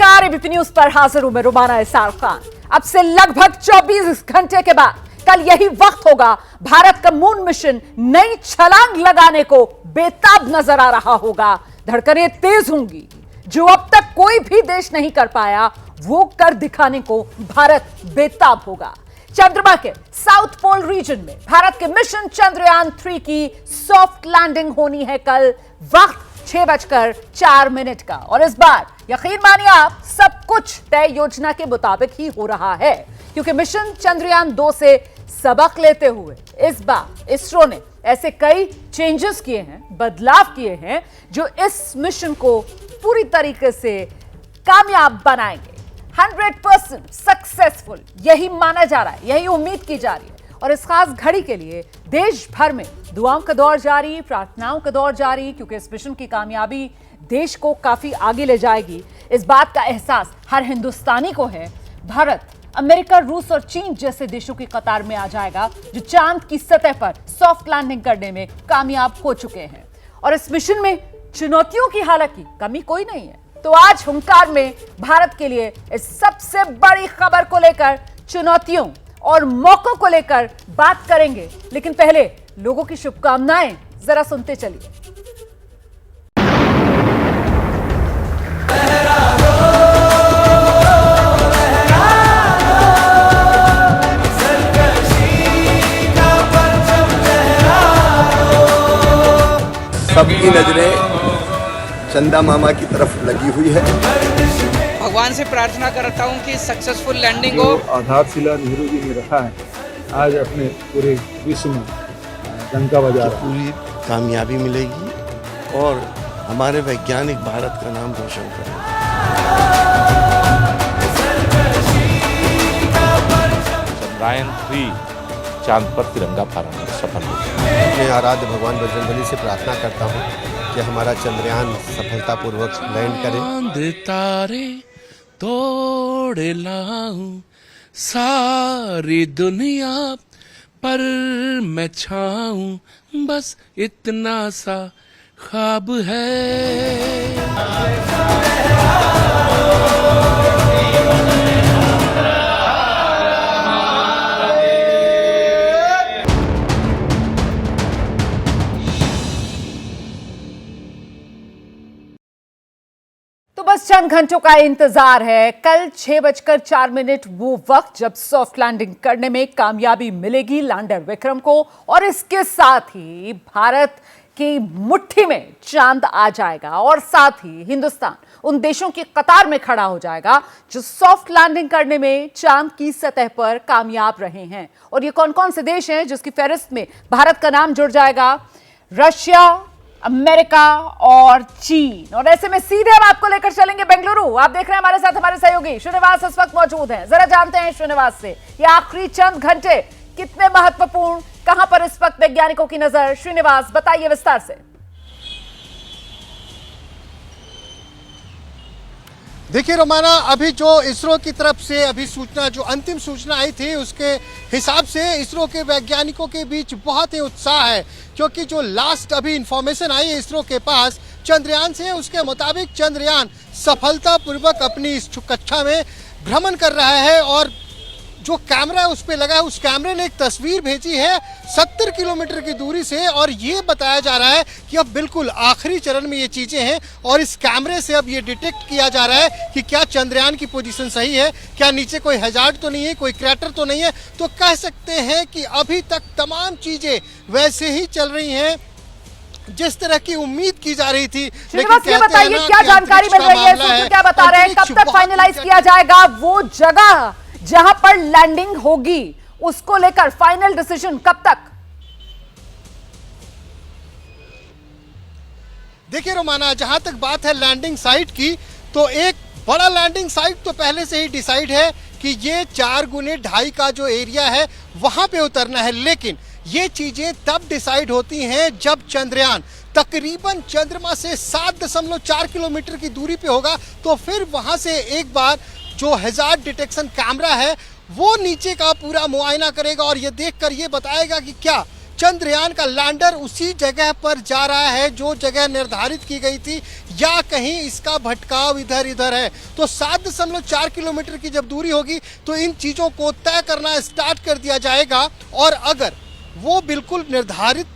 नमस्कार, ABP news पर हाजिर हूं मैं रुमाना इसार खान। अब से लगभग 24 घंटे के बाद कल यही वक्त होगा भारत का मून मिशन नई छलांग लगाने को बेताब नजर आ रहा होगा। धड़कनें तेज होंगी। जो अब तक कोई भी देश नहीं कर पाया वो कर दिखाने को भारत बेताब होगा। चंद्रमा के साउथ पोल रीजन में भारत के मिशन चंद्रयान 3 की सॉफ्ट लैंडिंग होनी है कल। वक्त 6:04 का और इस बार यकीन मानिए आप, सब कुछ तय योजना के मुताबिक ही हो रहा है, क्योंकि मिशन चंद्रयान 2 से सबक लेते हुए इस बार इसरो ने ऐसे कई चेंजेस किए हैं, बदलाव किए हैं जो इस मिशन को पूरी तरीके से कामयाब बनाएंगे। 100% सक्सेसफुल यही माना जा रहा है, यही उम्मीद की जा रही है। और इस खास घड़ी के लिए देश भर में दुआओं का दौर जारी, प्रार्थनाओं का दौर जारी, क्योंकि इस मिशन की कामयाबी देश को काफी आगे ले जाएगी। इस बात का एहसास हर हिंदुस्तानी को है। भारत अमेरिका, रूस और चीन जैसे देशों की कतार में आ जाएगा जो चांद की सतह पर सॉफ्ट लैंडिंग करने में कामयाब हो चुके हैं। और इस मिशन में चुनौतियों की हालांकि कमी कोई नहीं है। तो आज हुंकार में भारत के लिए इस सबसे बड़ी खबर को लेकर, चुनौतियों और मौकों को लेकर बात करेंगे। लेकिन पहले लोगों की शुभकामनाएं जरा सुनते चलिए। सबकी नजरें चंदा मामा की तरफ लगी हुई है। भगवान से प्रार्थना करता हूँ कि सक्सेसफुल लैंडिंग हो। आधारशिला नेहरू जी ने रखा है, आज अपने पूरे विश्व में डंका बजा रहा है। पूरी कामयाबी मिलेगी और हमारे वैज्ञानिक भारत का नाम रोशन करेंगे। चंद्रयान 3 चांद पर तिरंगा फहराने में सफल हो गया। मैं आराध्य भगवान बजरंगबली से प्रार्थना करता हूँ कि हमारा चंद्रयान सफलतापूर्वक लैंड करे। चांद तारे तोड़ लाऊं सारी दुनिया पर मैं छाऊं, बस इतना सा ख्वाब है। तो बस चंद घंटों का इंतजार है। कल 6:04 वो वक्त जब सॉफ्ट लैंडिंग करने में कामयाबी मिलेगी लैंडर विक्रम को, और इसके साथ ही भारत की मुट्ठी में चांद आ जाएगा और साथ ही हिंदुस्तान उन देशों की कतार में खड़ा हो जाएगा जो सॉफ्ट लैंडिंग करने में चांद की सतह पर कामयाब रहे हैं। और ये कौन कौन से देश हैं जिसकी फहरिस्त में भारत का नाम जुड़ जाएगा? रशिया, अमेरिका और चीन। और ऐसे में सीधे हम आपको लेकर चलेंगे बेंगलुरु। आप देख रहे हैं हमारे साथ हमारे सहयोगी श्रीनिवास इस वक्त मौजूद हैं। जरा जानते हैं श्रीनिवास से ये आखिरी चंद घंटे कितने महत्वपूर्ण, कहां पर इस वक्त वैज्ञानिकों की नजर? श्रीनिवास बताइए विस्तार से। देखिए रोमाना, अभी जो इसरो की तरफ से अभी सूचना, जो अंतिम सूचना आई थी उसके हिसाब से इसरो के वैज्ञानिकों के बीच बहुत ही उत्साह है, क्योंकि जो लास्ट अभी इंफॉर्मेशन आई है इसरो के पास चंद्रयान से, उसके मुताबिक चंद्रयान सफलतापूर्वक अपनी इस कक्षा में भ्रमण कर रहा है। और जो कैमरा उस पर लगा है, उस कैमरे ने एक तस्वीर भेजी है 70 किलोमीटर की दूरी से, और ये बताया जा रहा है कि अब बिल्कुल आखिरी चरण में ये चीज़ें हैं और इस कैमरे से अब ये डिटेक्ट किया जा रहा है कि क्या चंद्रयान की पोजीशन सही है, क्या नीचे कोई हैजार्ड तो नहीं है, कोई क्रैटर तो नहीं है। तो कह सकते हैं कि अभी तक तमाम चीज़ें वैसे ही चल रही हैं जिस तरह की उम्मीद की जा रही थी। लेकिन ये बताइए क्या जानकारी मिल रही है, सूत्र क्या बता रहे हैं, कब तक फाइनलाइज किया जाएगा वो जगह जहां पर लैंडिंग होगी, उसको लेकर फाइनल डिसीजन कब तक? देखिए रोमाना, जहां तक बात है लैंडिंग साइट की, तो एक बड़ा लैंडिंग साइट तो पहले से ही डिसाइड है कि ये 4x2.5 का जो एरिया है वहां पे उतरना है। लेकिन ये चीजें तब डिसाइड होती हैं जब चंद्रयान तकरीबन चंद्रमा से 7.4 किलोमीटर की दूरी पे होगा। तो फिर वहां से एक बार जो हैजार्ड डिटेक्शन कैमरा है वो नीचे का पूरा मुआयना करेगा और ये देखकर ये बताएगा कि क्या चंद्रयान का लैंडर उसी जगह पर जा रहा है जो जगह निर्धारित की गई थी, या कहीं इसका भटकाव इधर इधर है। तो 7.4 किलोमीटर की जब दूरी होगी तो इन चीज़ों को तय करना स्टार्ट कर दिया जाएगा, और अगर वो बिल्कुल निर्धारित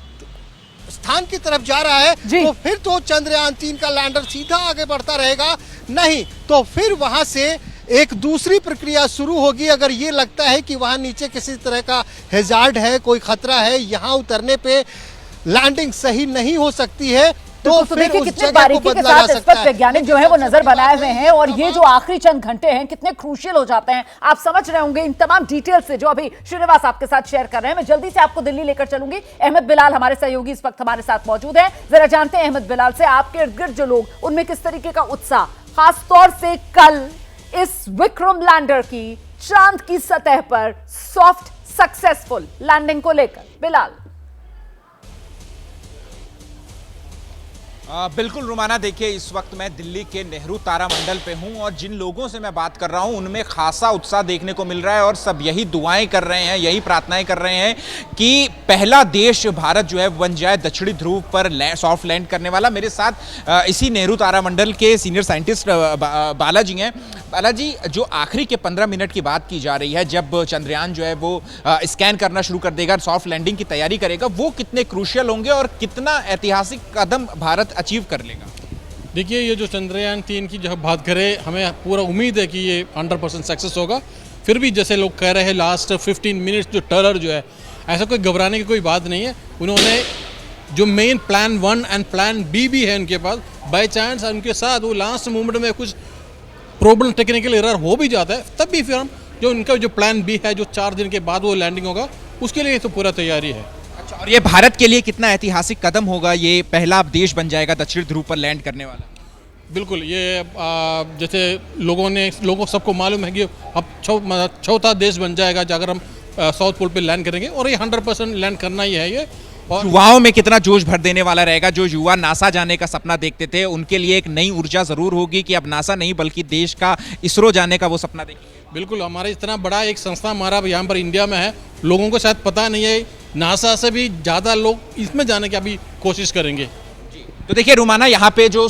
स्थान की तरफ जा रहा है तो फिर तो चंद्रयान 3 का लैंडर सीधा आगे बढ़ता रहेगा, नहीं तो फिर वहां से एक दूसरी प्रक्रिया शुरू होगी। अगर ये लगता है कि वहां नीचे किसी तरह का हैजार्ड है, कोई खतरा है, यहां उतरने पे लैंडिंग सही नहीं हो सकती है, तो देखिए कितने बारीकी के साथ इस पर वैज्ञानिक जो है वो नजर बनाए हुए हैं, और ये जो आखिरी चंद घंटे हैं कितने क्रूशियल हो जाते हैं आप समझ रहे होंगे इन तमाम डिटेल से जो अभी श्रीनिवास आपके साथ शेयर कर रहे हैं। मैं जल्दी से आपको दिल्ली लेकर चलूंगी। अहमद बिलाल हमारे सहयोगी इस वक्त हमारे साथ मौजूद हैं। जरा जानते हैं अहमद बिलाल से, आपके इर्द गिर्द जो लोग उनमें किस तरीके का उत्साह, खासतौर से कल इस विक्रम लैंडर की चांद की सतह पर सॉफ्ट सक्सेसफुल लैंडिंग को लेकर। बिलाल। बिल्कुल रुमाना, देखिए इस वक्त मैं दिल्ली के नेहरू तारामंडल पे हूं और जिन लोगों से मैं बात कर रहा हूं उनमें खासा उत्साह देखने को मिल रहा है, और सब यही दुआएं कर रहे हैं, यही प्रार्थनाएं कर रहे हैं कि पहला देश भारत जो है बन जाए दक्षिणी ध्रुव पर सॉफ्ट लैंड करने वाला। मेरे साथ इसी नेहरू तारामंडल के सीनियर साइंटिस्ट बालाजी हैं। बालाजी, जो आखिरी के 15 मिनट की बात की जा रही है जब चंद्रयान जो है वो स्कैन करना शुरू कर देगा, सॉफ्ट लैंडिंग की तैयारी करेगा, वो कितने क्रूशियल होंगे और कितना ऐतिहासिक कदम भारत अचीव कर लेगा? देखिए, ये जो चंद्रयान 3 की जब बात करें, हमें पूरा उम्मीद है कि ये 100% सक्सेस होगा। फिर भी जैसे लोग कह रहे हैं लास्ट 15 मिनट्स जो टर्नर जो है, ऐसा कोई घबराने की कोई बात नहीं है। उन्होंने जो main plan 1 and plan B भी है उनके पास, बाई चांस उनके साथ वो लास्ट मोमेंट में कुछ प्रॉब्लम, टेक्निकल एरर हो भी जाता है, तब भी फिर हम जो उनका जो प्लान बी है जो 4 दिन के बाद वो लैंडिंग होगा, उसके लिए तो पूरा तैयारी है। अच्छा, और ये भारत के लिए कितना ऐतिहासिक कदम होगा? ये पहला देश बन जाएगा दक्षिण ध्रुव पर लैंड करने वाला। बिल्कुल, ये जैसे लोगों सबको मालूम है कि अब चौथा देश बन जाएगा अगर हम साउथ पोल पे लैंड करेंगे, और ये 100% लैंड करना ही है ये। और युवाओं में कितना जोश भर देने वाला रहेगा। जो युवा नासा जाने का सपना देखते थे उनके लिए एक नई ऊर्जा जरूर होगी कि अब नासा नहीं बल्कि देश का इसरो जाने का वो सपना देखेंगे। बिल्कुल, हमारा इतना बड़ा एक संस्था हमारा यहाँ पर इंडिया में है, लोगों को शायद पता नहीं है, नासा से भी ज़्यादा लोग इसमें जाने की अभी कोशिश करेंगे। तो देखिए रुमाना, यहाँ पे जो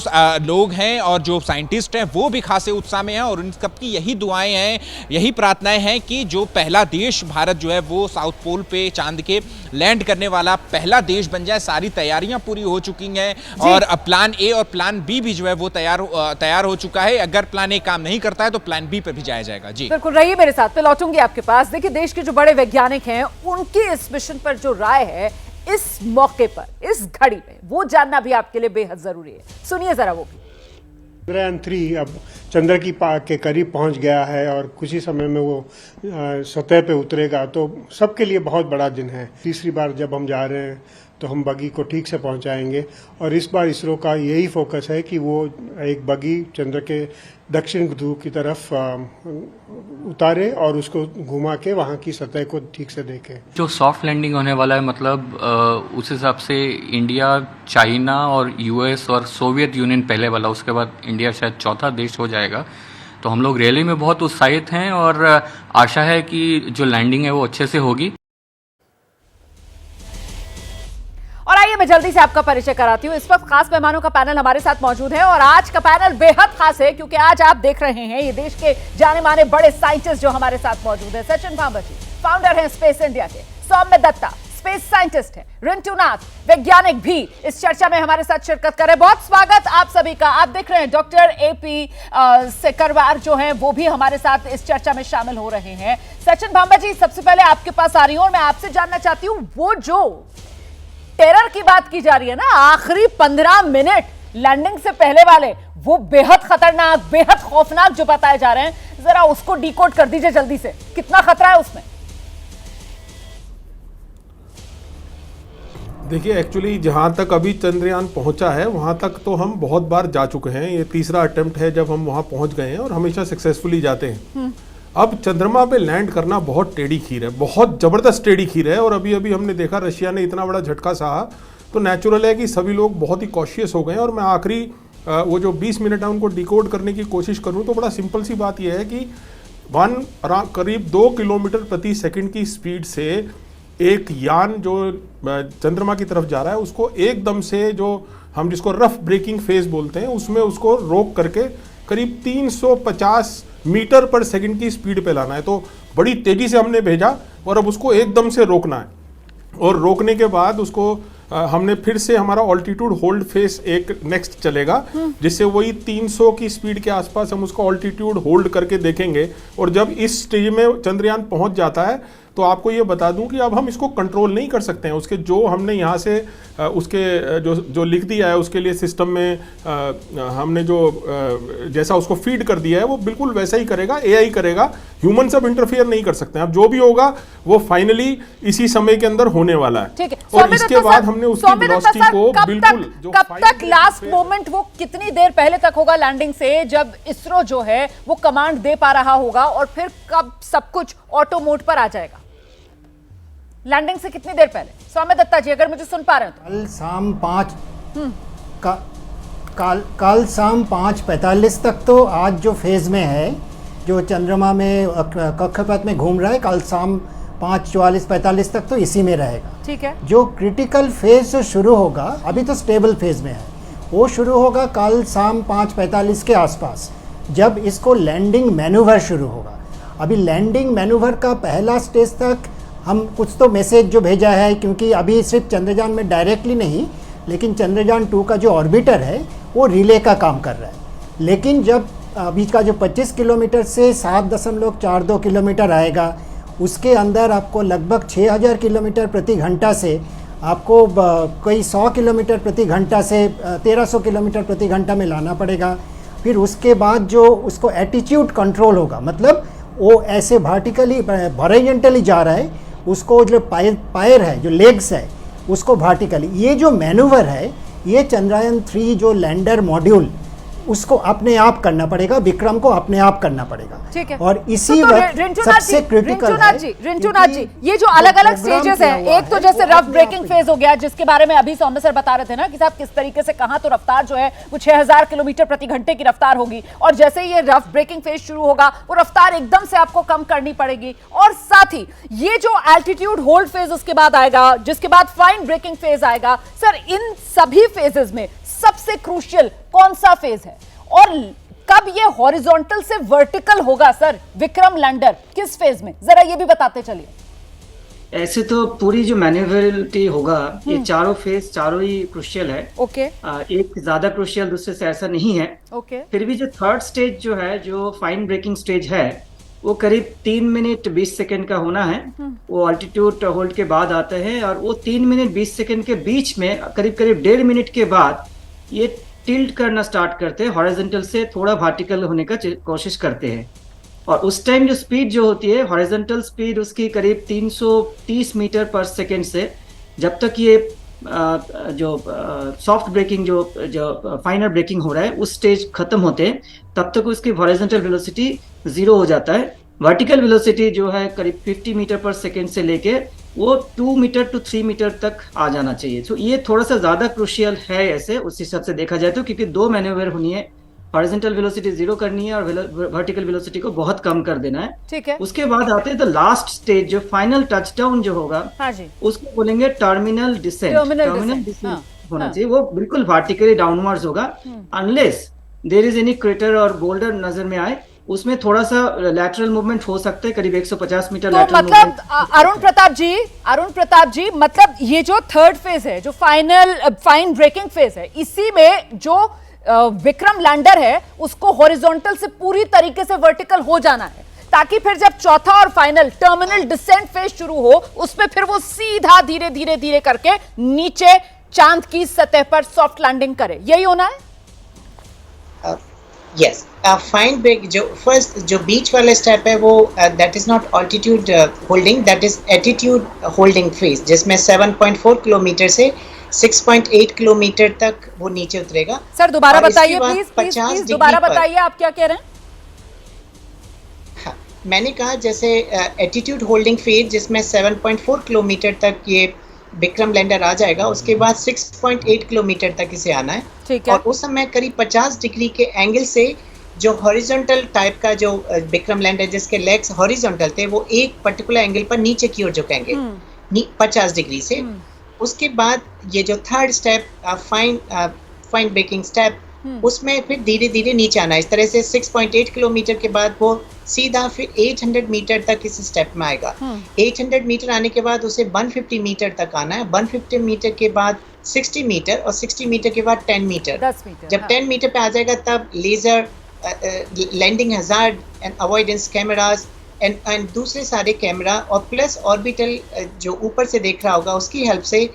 लोग हैं और जो साइंटिस्ट हैं वो भी खासे उत्साह में हैं, और उन सबकी यही दुआएं हैं, यही प्रार्थनाएं हैं कि जो पहला देश भारत जो है वो साउथ पोल पे चांद के लैंड करने वाला पहला देश बन जाए। सारी तैयारियां पूरी हो चुकी हैं, और अब प्लान ए और प्लान बी भी जो है वो तैयार हो चुका है। अगर प्लान ए काम नहीं करता है तो प्लान बी पे भी जाया जाएगा। जी बिल्कुल, रहिए मेरे साथ, मैं लौटूंगी आपके पास। देखिए, देश के जो बड़े वैज्ञानिक हैं उनकी इस मिशन पर जो राय है इस मौके पर, इस घड़ी में, वो जानना भी आपके लिए बेहद जरूरी है। सुनिए जरा वो भी। चंद्रयान 3 अब चंद्र के करीब पहुंच गया है और कुछ ही समय में वो सतह पे उतरेगा, तो सबके लिए बहुत बड़ा दिन है। तीसरी बार जब हम जा रहे हैं तो हम बगी को ठीक से पहुंचाएंगे, और इस बार इसरो का यही फोकस है कि वो एक बगी चंद्र के दक्षिण ध्रुव की तरफ उतारे और उसको घुमा के वहाँ की सतह को ठीक से देखे। जो सॉफ्ट लैंडिंग होने वाला है, मतलब उस हिसाब से इंडिया, चाइना और यूएस और सोवियत यूनियन पहले वाला, उसके बाद इंडिया शायद चौथा देश हो जाएगा। तो हम लोग रैली में बहुत उत्साहित हैं और आशा है कि जो लैंडिंग है वो अच्छे से होगी। और आइए मैं जल्दी से आपका परिचय कराती हूँ। इस वक्त खास मेहमानों का पैनल हमारे साथ मौजूद है, और आज का पैनल बेहद खास है क्योंकि आज आप देख रहे हैं ये देश के जाने माने बड़े साइंटिस्ट जो हमारे साथ मौजूद है। सचिन भांबजी फाउंडर हैं स्पेस इंडिया के, सौम्य दत्ता स्पेस साइंटिस्ट हैं, रिंटू नाथ वैज्ञानिक भी इस चर्चा में हमारे साथ शिरकत कर रहे हैं। बहुत स्वागत आप सभी का। आप देख रहे हैं डॉक्टर AP सेकरवार जो हैं वो भी हमारे साथ इस चर्चा में शामिल हो रहे हैं। सचिन भांबजी, सबसे पहले आपके पास आ रही हूं और मैं आपसे जानना चाहती हूं, वो जो टेरर की बात की जा रही है ना, आखिरी 15 मिनट लैंडिंग से पहले वाले, वो बेहद खतरनाक, बेहद खौफनाक जो बताए जा रहे हैं, जरा उसको डिकोड कर दीजिए जल्दी से। कितना खतरा है उसमें? देखिए, एक्चुअली जहां तक अभी चंद्रयान पहुंचा है वहां तक तो हम बहुत बार जा चुके हैं। ये तीसरा अटेम्प्ट है जब हम वहां पहुंच गए हैं, और हमेशा सक्सेसफुली जाते हैं। अब चंद्रमा पे लैंड करना बहुत टेढ़ी खीर है, बहुत ज़बरदस्त टेढ़ी खीर है। और अभी अभी हमने देखा रशिया ने इतना बड़ा झटका सहा, तो नेचुरल है कि सभी लोग बहुत ही कॉशियस हो गए। और मैं आखिरी वो जो 20 मिनट है उनको डिकोड करने की कोशिश करूँ तो बड़ा सिंपल सी बात यह है कि करीब 2 किलोमीटर प्रति सेकंड की स्पीड से एक यान जो चंद्रमा की तरफ जा रहा है उसको एकदम से, जो हम जिसको रफ ब्रेकिंग फेज बोलते हैं, उसमें उसको रोक करके करीब 350 मीटर पर सेकंड की स्पीड पे लाना है। तो बड़ी तेजी से हमने भेजा और अब उसको एकदम से रोकना है, और रोकने के बाद उसको हमने फिर से हमारा ऑल्टीट्यूड होल्ड फेस एक नेक्स्ट चलेगा, जिससे वही 300 की स्पीड के आसपास हम उसको ऑल्टीट्यूड होल्ड करके देखेंगे। और जब इस स्टेज में चंद्रयान पहुंच जाता है तो आपको ये बता दूं कि अब हम इसको कंट्रोल नहीं कर सकते हैं। उसके जो हमने यहाँ से उसके जो लिख दिया है उसके लिए सिस्टम में हमने जो जैसा उसको फीड कर दिया है वो बिल्कुल वैसा ही करेगा, एआई करेगा, ह्यूमन सब इंटरफियर नहीं कर सकते हैं। अब जो भी होगा वो फाइनली इसी समय के अंदर होने वाला है। ठीक है। और इसके बाद हमने उसकी वेलोसिटी को बिल्कुल कब तक लास्ट मोमेंट वो कितनी देर पहले तक होगा लैंडिंग से, जब इसरो जो है वो कमांड दे पा रहा होगा, और फिर कब सब कुछ ऑटो मोड पर आ जाएगा? लैंडिंग से कितनी देर पहले? सौम्य दत्ता जी अगर मुझे सुन पा रहे हो तो। कल शाम 5:45 तक तो आज जो फेज में है, जो चंद्रमा में कक्षपथ में घूम रहा है, कल शाम 5:44-45 तक तो इसी में रहेगा। ठीक है। जो क्रिटिकल फेज जो शुरू होगा, अभी तो स्टेबल फेज में है, वो शुरू होगा कल शाम 5:45 के आसपास, जब इसको लैंडिंग मैन्यूवर शुरू होगा। अभी लैंडिंग मैन्यूवर का पहला स्टेज तक हम कुछ तो मैसेज जो भेजा है, क्योंकि अभी सिर्फ चंद्रयान में डायरेक्टली नहीं, लेकिन चंद्रयान 2 का जो ऑर्बिटर है वो रिले का काम कर रहा है। लेकिन जब अभी का जो 25 किलोमीटर से 7.42 किलोमीटर आएगा, उसके अंदर आपको लगभग 6000 किलोमीटर प्रति घंटा से आपको कोई 100 किलोमीटर प्रति घंटा से 1300 किलोमीटर प्रति घंटा में लाना पड़ेगा। फिर उसके बाद जो उसको एटीट्यूड कंट्रोल होगा, मतलब वो ऐसे वर्टिकली हॉरिजॉन्टली जा रहा है, उसको जो पैर है, जो लेग्स है, उसको वर्टिकली, ये जो मैनूवर है ये चंद्रयान 3 जो लैंडर मॉड्यूल उसको अपने आप करना पड़ेगा, विक्रम को अपने आप करना पड़ेगा। ठीक है। और इसी वक्त सबसे क्रिटिकल रिंचुनाथ जी, ये जो अलग अलग स्टेजेस हैं, एक तो जैसे रफ ब्रेकिंग फेज हो गया, जिसके बारे में अभी सौम्य सर बता रहे थे ना कि साहब किस तरीके से कहां तो रफ्तार जो है वो 6000 किलोमीटर प्रति घंटे की रफ्तार होगी, और जैसे ये रफ ब्रेकिंग फेज शुरू होगा वो रफ्तार एकदम से आपको कम करनी पड़ेगी। और साथ ही ये जो एल्टीट्यूड होल्ड फेज उसके बाद आएगा, जिसके बाद फाइन ब्रेकिंग फेज आएगा। सर, इन सभी फेजेस में सबसे क्रूशियल कौन सा फेज है, और कब ये हॉरिजॉन्टल से वर्टिकल होगा? सर, विक्रम लैंडर किस फेज में, जरा ये भी बताते चलिए। ऐसे तो पूरी जो मैन्यूवरेबिलिटी होगा, ये चारों फेज चारों ही क्रूशियल है। ओके। एक ज्यादा क्रूशियल दूसरे से ऐसा नहीं है। ओके। फिर भी जो थर्ड स्टेज जो है, जो फाइन ब्रेकिंग स्टेज है, वो करीब 3 मिनट 20 सेकंड का होना है। वो अल्टीट्यूड होल्ड के बाद आते हैं, और वो 3 मिनट 20 सेकंड के बीच में करीब 1.5 मिनट के बाद ये टिल्ट करना स्टार्ट करते हैं, हॉरिजॉन्टल से थोड़ा वर्टिकल होने का कोशिश करते हैं। और उस टाइम जो स्पीड जो होती है, हॉरिजॉन्टल स्पीड उसकी करीब 330 मीटर पर सेकेंड से, जब तक ये जो सॉफ्ट ब्रेकिंग जो फाइनर ब्रेकिंग हो रहा है उस स्टेज खत्म होते हैं, तब तक उसकी हॉरिजॉन्टल वेलोसिटी 0 हो जाता है। वर्टिकल वेलोसिटी जो है करीब 50 मीटर पर सेकेंड से लेके वो 2 मीटर टू 3 मीटर तक आ जाना चाहिए। तो ये थोड़ा सा ज्यादा क्रूशियल है ऐसे, उस हिसाब से देखा जाए तो, क्योंकि 2 मैन्यूवर होनी है, हॉरिजॉन्टल वेलोसिटी 0 करनी है और वर्टिकल वेलोसिटी को बहुत कम कर देना है। ठीक है। उसके बाद आते हैं द लास्ट स्टेज, जो फाइनल टचडाउन जो होगा, हाँ जी, उसको बोलेंगे टर्मिनल डिसेंट। टर्मिनल डिसेंट होना चाहिए, वो बिल्कुल वर्टिकली डाउनवर्ड्स होगा, unless there is any crater और बोल्डर नजर में आए, उसमें थोड़ा सा लैटरल मूवमेंट हो सकता है, करीब 150 मीटर तो लैटरल मतलब मूवमेंट। अरुण प्रताप जी, मतलब ये जो थर्ड फेज है, जो फाइन ब्रेकिंग फेज है, इसी में जो विक्रम लैंडर है उसको हॉरिजॉन्टल से पूरी तरीके से वर्टिकल हो जाना है, ताकि फिर जब चौथा और फाइनल टर्मिनल डिसेंट फेज शुरू हो, उसमें फिर वो सीधा धीरे धीरे धीरे करके नीचे चांद की सतह पर सॉफ्ट लैंडिंग करे। यही होना है। यस, फाइन ब्रेक जो फर्स्ट जो बीच वाला स्टेप है वो that is not altitude holding, that is attitude holding phase, जिसमें 7.4 किलोमीटर से 6.8 किलोमीटर तक वो नीचे उतरेगा। सर दोबारा बताइए प्लीज, दोबारा बताइए आप क्या कह रहे हैं। हाँ, मैंने कहा जैसे एटीट्यूड होल्डिंग फेज जिसमें 7.4 किलोमीटर तक ये विक्रम लैंडर आ जाएगा, उसके बाद 6.8 किलोमीटर तक इसे आना है। ठीक है। और उस समय करीब 50 डिग्री के एंगल से जो हॉरिजॉन्टल टाइप का जो विक्रम लैंडर जिसके लेग्स हॉरिजॉन्टल थे, वो एक पर्टिकुलर एंगल पर नीचे की ओर झुकेंगे। 50 डिग्री से। उसके बाद ये जो third step fine braking step, उसमें फिर धीरे धीरे नीचे आना। इस तरह से 6.8 किलोमीटर के बाद वो सीधा फिर 800 मीटर तक इस स्टेप में आएगा। 800 मीटर आने के बाद उसे 150 मीटर तक आना है। 150 मीटर के बाद 60 मीटर और 60 मीटर के बाद 10 मीटर। 10 मीटर जब 10 मीटर पे आ जाएगा तब laser, landing hazard and avoidance cameras and दूसरे सारे कैमरा और प्लस ऑर्बिटल जो ऊपर से देख रहा होगा उसकी हेल्प से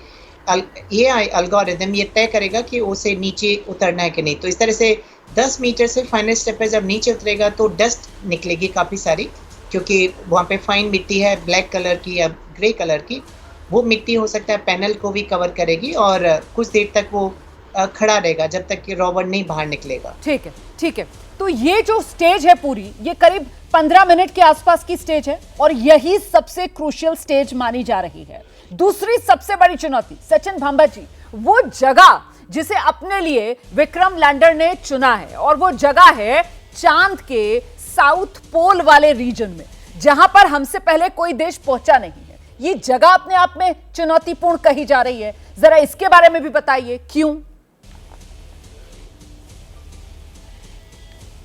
AI एल्गोरिथम ये तय करेगा कि उसे नीचे उतरना है कि नहीं। तो इस तरह से 10 मीटर से फाइनल स्टेप पे जब नीचे उतरेगा तो डस्ट निकलेगी काफ़ी सारी, क्योंकि वहाँ पे फाइन मिट्टी है ब्लैक कलर की या ग्रे कलर की। वो मिट्टी हो सकता है पैनल को भी कवर करेगी और कुछ देर तक वो खड़ा रहेगा जब तक कि रोवर नहीं बाहर निकलेगा। ठीक है, ठीक है। तो ये जो स्टेज है पूरी, ये करीब 15 मिनट के आसपास की स्टेज है और यही सबसे क्रूशियल स्टेज मानी जा रही है। दूसरी सबसे बड़ी चुनौती, सचिन भांबा जी, वो जगह जिसे अपने लिए विक्रम लैंडर ने चुना है और वो जगह है चांद के साउथ पोल वाले रीजन में, जहां पर हमसे पहले कोई देश पहुंचा नहीं है। ये जगह अपने आप में चुनौतीपूर्ण कही जा रही है, जरा इसके बारे में भी बताइए, क्यों?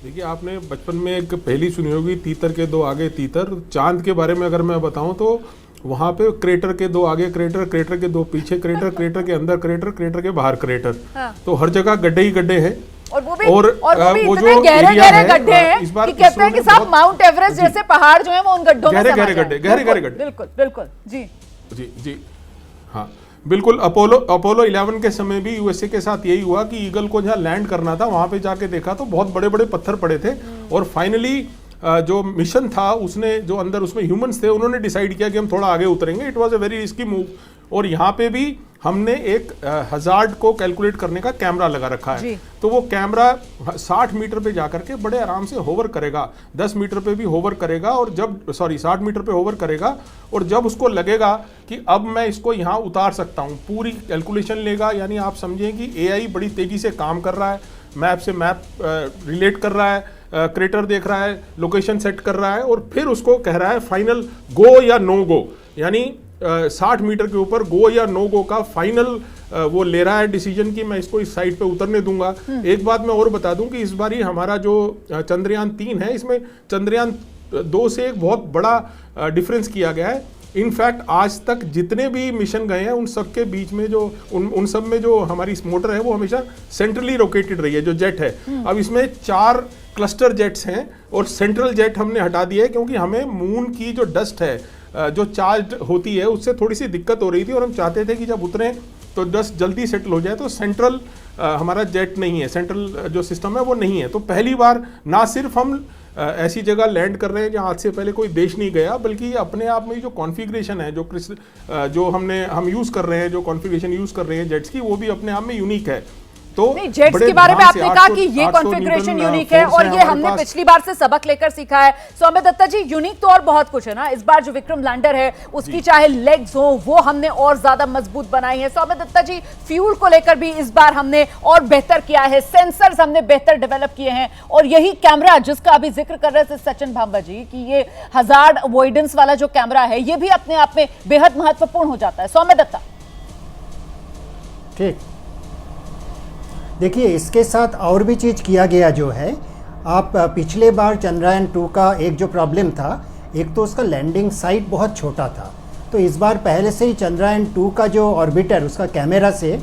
देखिए, आपने बचपन में एक पहेली सुनी होगी, तीतर के दो आगे तीतर। चांद के बारे में अगर मैं बताऊं तो वहां पे क्रेटर के दो आगे क्रेटर, क्रेटर के दो पीछे क्रेटर, क्रेटर के अंदर क्रेटर, क्रेटर के बाहर क्रेटर। हाँ। तो हर जगह गड्ढे ही गड्ढे हैं। और वो भी इतने गहरे गहरे गड्ढे हैं कि कहते हैं कि साहब माउंट एवरेस्ट जैसे पहाड़ जो है वो उन गड्ढों में गहरे गड्ढे, गहरे गड्ढे। बिल्कुल बिल्कुल, जी जी जी, हाँ बिल्कुल। अपोलो 11 के समय भी यूएसए के साथ यही हुआ कि ईगल को जहाँ लैंड करना था वहां पे जाके देखा तो बहुत बड़े बड़े पत्थर पड़े थे और फाइनली जो मिशन था उसने, जो अंदर उसमें ह्यूमंस थे, उन्होंने डिसाइड किया कि हम थोड़ा आगे उतरेंगे। It was a very risky move. और यहाँ पे भी हमने एक हजार्ड को कैलकुलेट करने का कैमरा लगा रखा है। तो वो कैमरा 60 मीटर पे जाकर के बड़े आराम से होवर करेगा, 10 मीटर पे भी होवर करेगा और जब 60 मीटर पे होवर करेगा और जब उसको लगेगा कि अब मैं इसको यहाँ उतार सकता हूँ, पूरी कैलकुलेशन लेगा। यानी आप समझें कि AI बड़ी तेजी से काम कर रहा है, मैप से मैप रिलेट कर रहा है, क्रेटर देख रहा है, लोकेशन सेट कर रहा है और फिर उसको कह रहा है फाइनल गो या नो गो। यानी 60 मीटर के ऊपर गो या नो गो का फाइनल वो ले रहा है डिसीजन कि मैं इसको इस साइड पे उतरने दूंगा। एक बात मैं और बता दूं कि इस बार ही हमारा जो चंद्रयान 3 है, इसमें चंद्रयान 2 से एक बहुत बड़ा डिफरेंस किया गया है। इनफैक्ट आज तक जितने भी मिशन गए हैं उन सब के बीच में जो उन सब में जो हमारी मोटर है वो हमेशा सेंट्रली रोकेटेड रही है, जो जेट है। अब इसमें 4 क्लस्टर जेट्स हैं और सेंट्रल जेट हमने हटा दिया है क्योंकि हमें मून की जो डस्ट है, जो चार्ज होती है, उससे थोड़ी सी दिक्कत हो रही थी और हम चाहते थे कि जब उतरें तो डस्ट जल्दी सेटल हो जाए। तो सेंट्रल हमारा जेट नहीं है, सेंट्रल जो सिस्टम है वो नहीं है। तो पहली बार ना सिर्फ हम ऐसी जगह लैंड कर रहे हैं जहाँ आज से पहले कोई देश नहीं गया, बल्कि अपने आप में जो कॉन्फ़िगरेशन है, जो हम यूज़ कर रहे हैं, जो कॉन्फ़िगरेशन यूज़ कर रहे हैं जेट्स की, वो भी अपने आप में यूनिक है। तो जेट्स के बारे में आपने कहा कि ये कॉन्फ़िगरेशन यूनिक है और ये हमने पिछली बार से सबक लेकर सीखा है। सौम्य दत्ता जी, यूनिक तो और बहुत कुछ है ना। इस बार जो विक्रम लैंडर है उसकी चाहे लेग्स हो वो हमने और ज्यादा मजबूत बनाई है। सौम्य दत्ता जी, फ्यूल को लेकर भी इस बार हमने और बेहतर किया है, सेंसर्स हमने बेहतर डेवलप किए हैं और यही कैमरा जिसका अभी जिक्र कर रहे थे सचिन भांबा जी कि ये हजार्ड अवॉइडेंस वाला जो कैमरा है ये भी अपने आप में बेहद महत्वपूर्ण हो जाता है। सौम्य दत्ता, ठीक, देखिए इसके साथ और भी चीज़ किया गया जो है, आप पिछले बार चंद्रयान 2 का एक जो प्रॉब्लम था, एक तो उसका लैंडिंग साइट बहुत छोटा था, तो इस बार पहले से ही चंद्रयान 2 का जो ऑर्बिटर उसका कैमरा से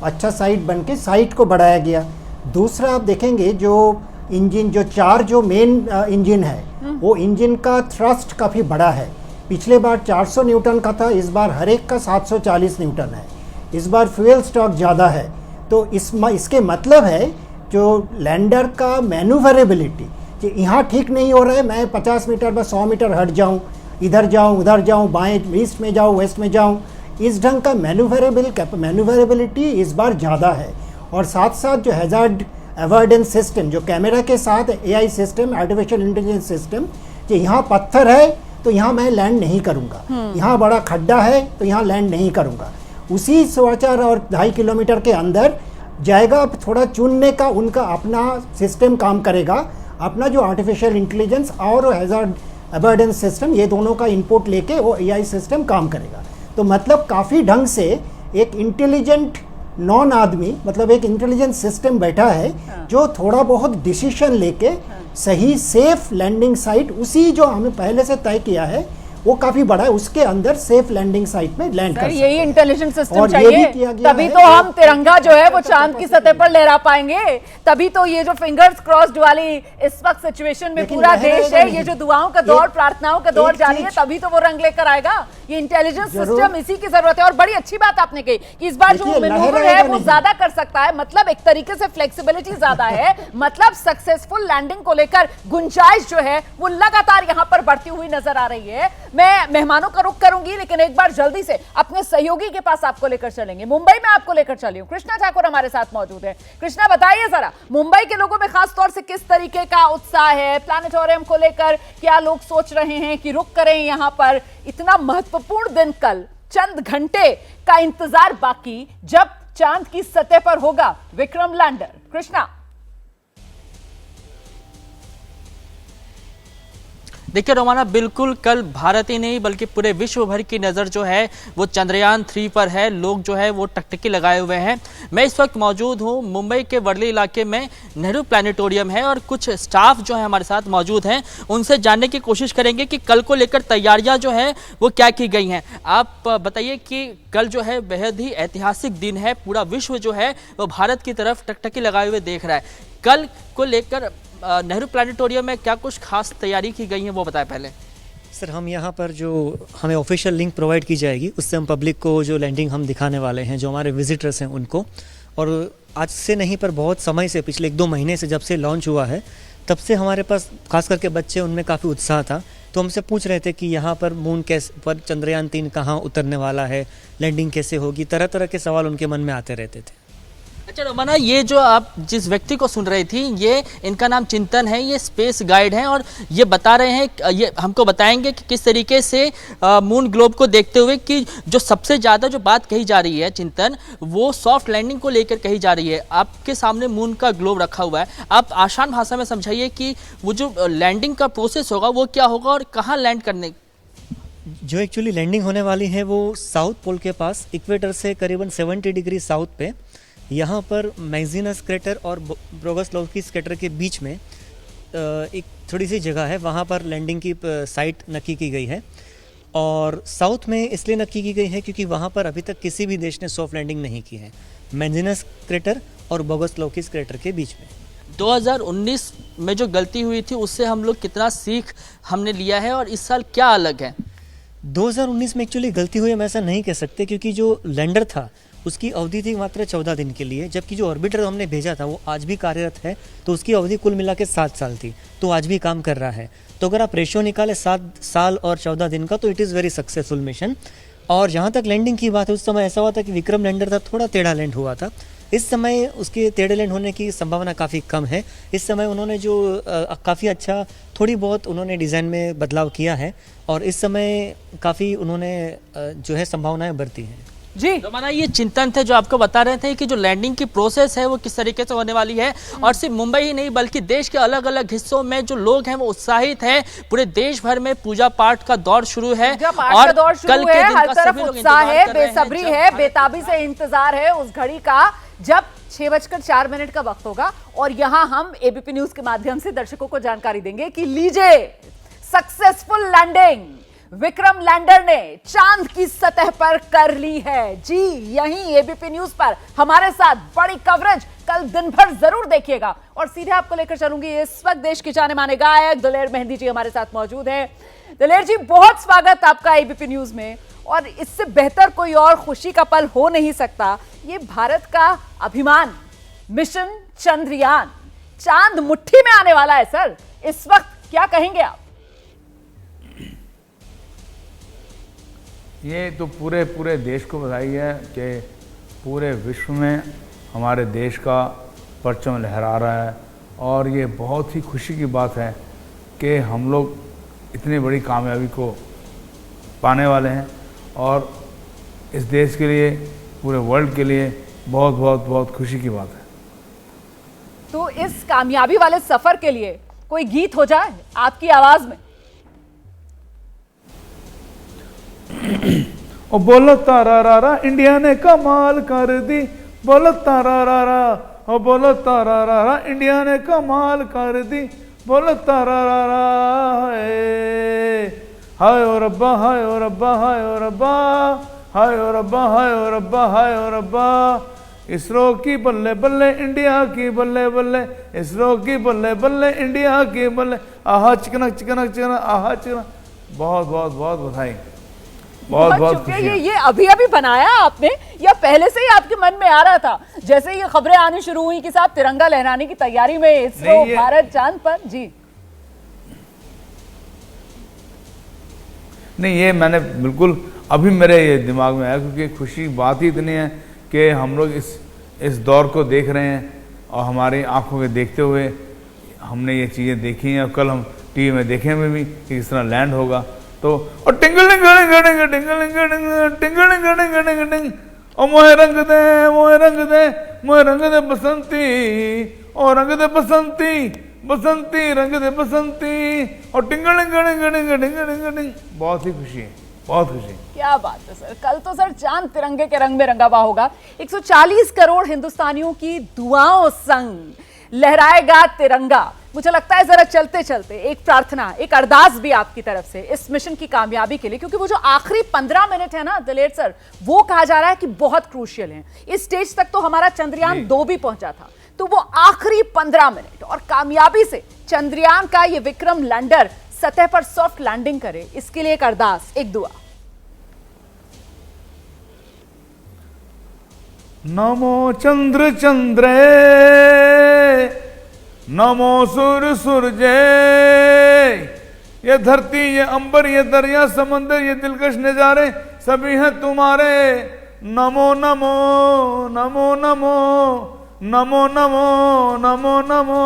अच्छा साइट बन के साइट को बढ़ाया गया। दूसरा आप देखेंगे जो इंजन, जो 4 जो मेन इंजन है, वो इंजन का थ्रस्ट काफ़ी बड़ा है। पिछले बार 400 न्यूटन का था, इस बार हर एक का 740 न्यूटन है। इस बार फ्यूल स्टॉक ज़्यादा है, तो इसके मतलब है जो लैंडर का मैन्यूवरेबिलिटी, कि यहाँ ठीक नहीं हो रहा है, मैं 50 मीटर व 100 मीटर हट जाऊँ, इधर जाऊँ उधर जाऊँ, बाएं ईस्ट में जाऊँ वेस्ट में जाऊँ, इस ढंग का मैन्यूवरेबिलिटी इस बार ज़्यादा है। और साथ साथ जो हैजार्ड अवॉइडेंस सिस्टम, जो कैमरा के साथ AI system, artificial intelligence system, कि यहाँ पत्थर है तो यहाँ मैं लैंड नहीं करूँगा, यहाँ बड़ा खड्डा है तो यहाँ लैंड नहीं करूँगा, उसी 4 और 2.5 किलोमीटर के अंदर जाएगा। थोड़ा चुनने का उनका अपना सिस्टम काम करेगा, अपना जो आर्टिफिशियल इंटेलिजेंस और हैजार्ड अवॉइडेंस सिस्टम, ये दोनों का इनपुट लेके वो AI सिस्टम काम करेगा। तो मतलब काफ़ी ढंग से एक इंटेलिजेंट नॉन आदमी, मतलब एक इंटेलिजेंट सिस्टम बैठा है जो थोड़ा बहुत डिसीजन लेके सही सेफ लैंडिंग साइट, उसी जो हमें पहले से तय किया है वो काफी बड़ा है, उसके अंदर सेफ लैंडिंग साइट में लैंड कर सकते हैं। यही इंटेलिजेंट सिस्टम और चाहिए, ये भी किया गया तभी है। तो हम तिरंगा जो है वो चांद की सतह पर लहरा पाएंगे, तभी तो ये जो फिंगर्स क्रॉस्ड वाली इस वक्त सिचुएशन में पूरा देश है, ये जो दुआओं का दौर, प्रार्थनाओं का दौर जारी है, तभी तो वो रंग लेकर आएगा। ये इंटेलिजेंस सिस्टम इसी की जरूरत है। और बड़ी अच्छी बात आपने कही कि इस बार जो मैनूवर है वो ज्यादा कर सकता है, मतलब एक तरीके से फ्लेक्सिबिलिटी ज्यादा है, मतलब सक्सेसफुल लैंडिंग को लेकर गुंजाइश जो है वो लगातार यहां पर बढ़ती हुई नजर आ रही है। मैं मेहमानों का रुख करूंगी, लेकिन एक बार जल्दी से अपने सहयोगी के पास आपको लेकर चलेंगे। मुंबई में आपको लेकर चली हूं, कृष्णा ठाकुर हमारे साथ मौजूद है। कृष्णा, बताइए जरा, मुंबई के लोगों में खास तौर से किस तरीके का उत्साह है प्लानिटोरियम को लेकर? क्या लोग सोच रहे हैं कि रुक करें यहां पर? इतना महत्वपूर्ण दिन, कल चंद घंटे का इंतजार बाकी, जब चांद की सतह पर होगा विक्रम लैंडर। कृष्णा, देखिए रोमाना, बिल्कुल कल भारत ही नहीं बल्कि पूरे विश्व भर की नज़र जो है वो चंद्रयान 3 पर है। लोग जो है वो टकटकी लगाए हुए हैं। मैं इस वक्त मौजूद हूँ मुंबई के वर्ली इलाके में, नेहरू प्लानिटोरियम है और कुछ स्टाफ जो है हमारे साथ मौजूद हैं। उनसे जानने की कोशिश करेंगे कि कल को लेकर तैयारियाँ जो है वो क्या की गई हैं। आप बताइए कि कल जो है बेहद ही ऐतिहासिक दिन है, पूरा विश्व जो है वो भारत की तरफ टकटकी लगाए हुए देख रहा है। कल को लेकर नेहरू प्लानिटोरियम में क्या कुछ खास तैयारी की गई है वो बताएं पहले। सर, हम यहाँ पर जो हमें ऑफिशियल लिंक प्रोवाइड की जाएगी उससे हम पब्लिक को जो लैंडिंग हम दिखाने वाले हैं, जो हमारे विजिटर्स हैं उनको। और आज से नहीं पर बहुत समय से, पिछले 1-2 महीने से जब से लॉन्च हुआ है तब से हमारे पास खास करके बच्चे, उनमें काफ़ी उत्साह था। तो हमसे पूछ रहे थे कि यहाँ पर मून कैसे पर चंद्रयान 3 कहाँ उतरने वाला है, लैंडिंग कैसे होगी, तरह तरह के सवाल उनके मन में आते रहते थे। अच्छा रोमाना, ये जो आप जिस व्यक्ति को सुन रही थी, ये इनका नाम चिंतन है, ये स्पेस गाइड हैं और ये बता रहे हैं, ये हमको बताएंगे कि किस तरीके से मून ग्लोब को देखते हुए कि जो सबसे ज़्यादा जो बात कही जा रही है चिंतन, वो सॉफ्ट लैंडिंग को लेकर कही जा रही है। आपके सामने मून का ग्लोब रखा हुआ है, आप आसान भाषा में समझाइए कि वो जो लैंडिंग का प्रोसेस होगा वो क्या होगा और कहाँ लैंड करने। जो एक्चुअली लैंडिंग होने वाली है वो साउथ पोल के पास, इक्वेटर से करीबन 70 डिग्री साउथ पे, यहाँ पर मैग्जिनस क्रेटर और ब्रोगोस्लावस्की क्रेटर के बीच में एक थोड़ी सी जगह है, वहाँ पर लैंडिंग की साइट नक्की की गई है। और साउथ में इसलिए नक्की की गई है क्योंकि वहाँ पर अभी तक किसी भी देश ने सॉफ्ट लैंडिंग नहीं की है, मैग्जिनस क्रेटर और ब्रोगोस्लावस्की क्रेटर के बीच में। 2019 में जो गलती हुई थी उससे हम लोग कितना सीख हमने लिया है और इस साल क्या अलग है? 2019 में एक्चुअली गलती हुई हम ऐसा नहीं कह सकते, क्योंकि जो लैंडर था उसकी अवधि थी मात्र 14 दिन के लिए, जबकि जो ऑर्बिटर हमने भेजा था वो आज भी कार्यरत है, तो उसकी अवधि कुल मिला के 7 साल थी, तो आज भी काम कर रहा है। तो अगर आप रेशियो निकालें 7 साल और 14 दिन का, तो it is very successful mission. और जहाँ तक लैंडिंग की बात है, उस समय ऐसा हुआ था कि विक्रम लैंडर था, थोड़ा टेढ़ा लैंड हुआ था। इस समय उसके टेढ़े लैंड होने की संभावना काफ़ी कम है। इस समय उन्होंने जो काफ़ी अच्छा थोड़ी बहुत उन्होंने डिज़ाइन में बदलाव किया है और इस समय काफ़ी उन्होंने जो है संभावनाएं बढ़ती हैं। जी रोमाना, ये चिंतन थे जो आपको बता रहे थे कि जो लैंडिंग की प्रोसेस है वो किस तरीके से होने वाली है। और सिर्फ मुंबई ही नहीं बल्कि देश के अलग अलग हिस्सों में जो लोग हैं वो उत्साहित हैं। पूरे देश भर में पूजा पाठ का दौर शुरू है और कल के दिन हर तरफ उत्साह है, बेसब्री है, बेताबी से इंतजार है उस घड़ी का जब 6:04 का वक्त होगा। और यहां हम एबीपी न्यूज के माध्यम से दर्शकों को जानकारी देंगे कि लीजिए, सक्सेसफुल लैंडिंग, विक्रम लैंडर ने चांद की सतह पर कर ली है। जी, यहीं एबीपी न्यूज पर हमारे साथ बड़ी कवरेज कल दिन भर जरूर देखिएगा। और सीधे आपको लेकर चलूंगी, इस वक्त देश के जाने माने गायक दिलेर मेहंदी जी हमारे साथ मौजूद हैं। दिलेर जी, बहुत स्वागत आपका एबीपी न्यूज में। और इससे बेहतर कोई और खुशी का पल हो नहीं सकता। ये भारत का अभिमान मिशन चंद्रयान, चांद मुट्ठी में आने वाला है सर, इस वक्त क्या कहेंगे आप? ये तो पूरे देश को बधाई है कि पूरे विश्व में हमारे देश का परचम लहरा रहा है। और ये बहुत ही खुशी की बात है कि हम लोग इतनी बड़ी कामयाबी को पाने वाले हैं और इस देश के लिए, पूरे वर्ल्ड के लिए बहुत बहुत बहुत खुशी की बात है। तो इस कामयाबी वाले सफर के लिए कोई गीत हो जाए आपकी आवाज में? ओ बोलो तारा रा इंडिया ने कमाल कर दी, बोलो तारा रा, ओ बोलो तारा रा इंडिया ने कमाल कर दी, बोलो तारा रा, हाय ओ रब्बा, हाय ओ रब्बा, हाय ओ रब्बा, हाय ओ रब्बा, हाय ओ रब्बा, हाय ओ रब्बा, इसरो की बल्ले बल्ले इंडिया की बल्ले बल्ले, इसरो की बल्ले बल्ले इंडिया की बल्ले, आहा चिकनक चिकनक चिकनक, आहा चिकनक। बहुत बहुत बहुत बधाई, बहुत बहुत शुक्रिया। ये अभी अभी बनाया आपने या पहले से ही आपके मन में आ रहा था? जैसे ये खबरें आनी शुरू हुई कि साहब तिरंगा लहराने की तैयारी में इसरो भारत चांद पर। जी नहीं, ये मैंने बिल्कुल अभी मेरे ये दिमाग में आया, क्योंकि खुशी बात ही इतनी है कि हम लोग इस दौर को देख रहे हैं और हमारी आंखों के देखते हुए हमने ये चीज़ें देखी हैं और कल हम टीवी में देखेंगे भी कि किस तरह लैंड होगा। तो और टिंगलिंग और मोहे रंग दे, मोहे रंग दे, मोहे रंग दे बसंती, और रंग दे बसंती, बसंती रंग दे बसंती, और टिंगलिंग। बहुत ही खुशी है, बहुत खुशी। क्या बात है सर, कल तो सर चांद तिरंगे के रंग में रंगा हुआ होगा। 140 करोड़ हिंदुस्तानियों की दुआओं संग लहराएगा तिरंगा। मुझे लगता है जरा चलते चलते एक प्रार्थना, एक अरदास भी आपकी तरफ से इस मिशन की कामयाबी के लिए, क्योंकि वो जो आखिरी 15 मिनट है ना दिलेर सर, वो कहा जा रहा है कि बहुत क्रूशियल है। इस स्टेज तक तो हमारा चंद्रयान 2 भी पहुंचा था, तो वो आखिरी 15 मिनट और कामयाबी से चंद्रयान का ये विक्रम लैंडर सतह पर सॉफ्ट लैंडिंग करे, इसके लिए एक अरदास, एक दुआ। नमो चंद्र चंद्रे, नमो सूर्य सूरजे, ये धरती, ये अंबर, ये दरिया समंदर, ये दिलकश नजारे सभी हैं तुम्हारे। Namo Namo Namo Namo Namo Namo Namo Namo.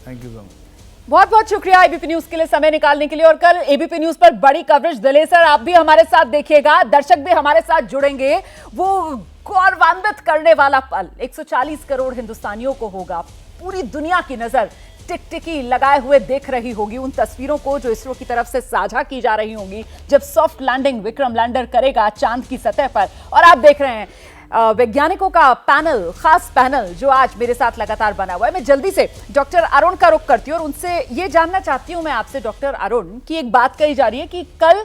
Thank you so much. बहुत बहुत शुक्रिया एबीपी न्यूज के लिए समय निकालने के लिए। और कल एबीपी न्यूज पर बड़ी कवरेज दिलेर सर आप भी हमारे साथ देखिएगा, दर्शक भी हमारे साथ जुड़ेंगे। वो गौरवान्वित करने वाला पल 140 करोड़ हिंदुस्तानियों को होगा। पूरी दुनिया की नजर टिकटिकी लगाए हुए देख रही होगी उन तस्वीरों को जो इसरो की तरफ से साझा की जा रही होंगी जब सॉफ्ट लैंडिंग विक्रम लैंडर करेगा चांद की सतह पर। और आप देख रहे हैं वैज्ञानिकों का पैनल, खास पैनल जो आज मेरे साथ लगातार बना हुआ है। मैं जल्दी से डॉक्टर अरुण का रुख करती हूँ और उनसे ये जानना चाहती हूँ मैं आपसे डॉक्टर अरुण की एक बात कही जा रही है कि कल